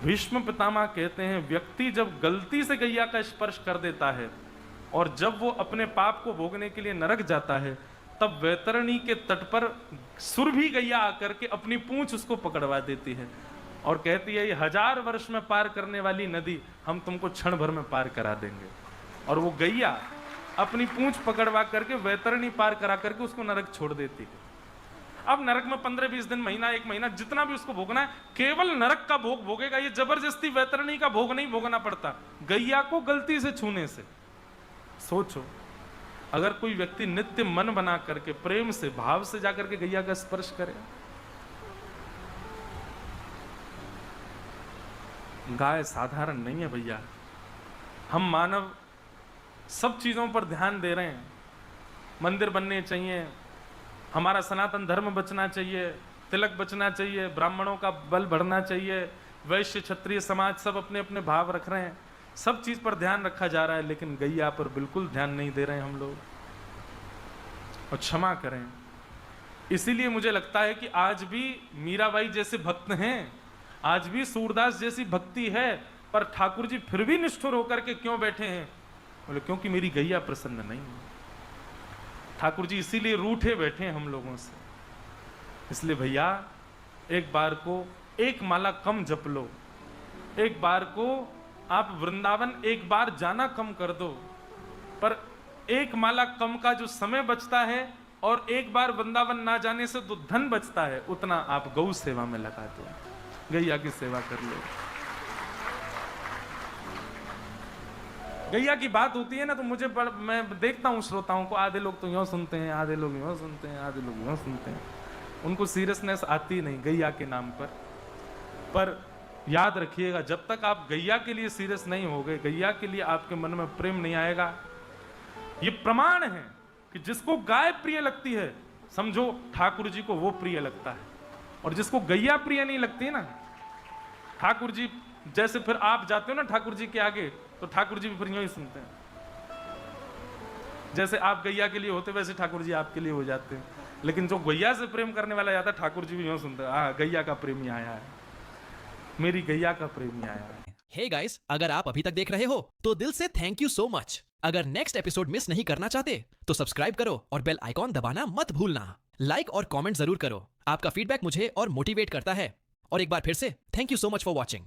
भीष्म पितामह कहते हैं, व्यक्ति जब गलती से गैया का स्पर्श कर देता है और जब वो अपने पाप को भोगने के लिए नरक जाता है, तब वैतरणी के तट पर सुरभि गैया आकर के अपनी पूंछ उसको पकड़वा देती है और कहती है, ये 1000 वर्ष में पार करने वाली नदी हम तुमको क्षण भर में पार करा देंगे। और वो गैया अपनी पूंछ पकड़वा करके वैतरणी पार करा करके उसको नरक छोड़ देती है। अब नरक में 15-20 दिन, महीना, 1 महीना, जितना भी उसको भोगना है, केवल नरक का भोग भोगेगा। ये जबरदस्ती वैतरणी का भोग नहीं भोगना पड़ता, गैया को गलती से छूने से। सोचो, अगर कोई व्यक्ति नित्य मन बना करके प्रेम से, भाव से जाकर के गैया का स्पर्श करे। गाय साधारण नहीं है भैया। हम मानव सब चीजों पर ध्यान दे रहे हैं, मंदिर बनने चाहिए, हमारा सनातन धर्म बचना चाहिए, तिलक बचना चाहिए, ब्राह्मणों का बल बढ़ना चाहिए, वैश्य क्षत्रिय समाज सब अपने अपने भाव रख रहे हैं, सब चीज पर ध्यान रखा जा रहा है, लेकिन गैया पर बिल्कुल ध्यान नहीं दे रहे हैं हम लोग। और क्षमा करें, इसीलिए मुझे लगता है कि आज भी मीराबाई जैसे भक्त हैं, आज भी सूरदास जैसी भक्ति है, पर ठाकुर जी फिर भी निष्ठुर होकर के क्यों बैठे हैं? बोले क्योंकि मेरी गैया प्रसन्न नहीं है। ठाकुर जी इसीलिए रूठे बैठे हैं हम लोगों से। इसलिए भैया, एक बार को एक माला कम जप लो, एक बार को आप वृंदावन एक बार जाना कम कर दो, पर एक माला कम का जो समय बचता है और एक बार वृंदावन ना जाने से जो धन बचता है, उतना आप गौ सेवा में लगा दो, गैया की सेवा कर लो। गैया की बात होती है ना, तो मैं देखता हूँ श्रोताओं को, आधे लोग तो यूँ सुनते हैं, आधे लोग यूँ सुनते हैं, आधे लोग यूँ सुनते हैं, उनको सीरियसनेस आती नहीं गैया के नाम पर याद रखिएगा, जब तक आप गैया के लिए सीरियस नहीं हो गए, गैया के लिए आपके मन में प्रेम नहीं आएगा। ये प्रमाण है कि जिसको गाय प्रिय लगती है, समझो ठाकुर जी को वो प्रिय लगता है, और जिसको गैया प्रिय नहीं लगती ना, ठाकुर जी जैसे फिर आप जाते हो ना ठाकुर जी के आगे, तो ठाकुर जी भी फिर यूं ही सुनते हैं। जैसे आप गैया के लिए होते, वैसे ठाकुर जी आपके लिए हो जाते हैं। लेकिन जो गैया से प्रेम करने वाला जाता है, ठाकुर जी भी यूं सुनते हैं, गैया का प्रेमी आया है, मेरी गैया का प्रेमी आया है। हे गाइस, अगर आप अभी तक देख रहे हो तो दिल से थैंक यू सो मच। अगर नेक्स्ट एपिसोड मिस नहीं करना चाहते तो सब्सक्राइब करो और बेल आइकॉन दबाना मत भूलना। लाइक और कमेंट जरूर करो, आपका फीडबैक मुझे और मोटिवेट करता है। और एक बार फिर से thank you so much for watching.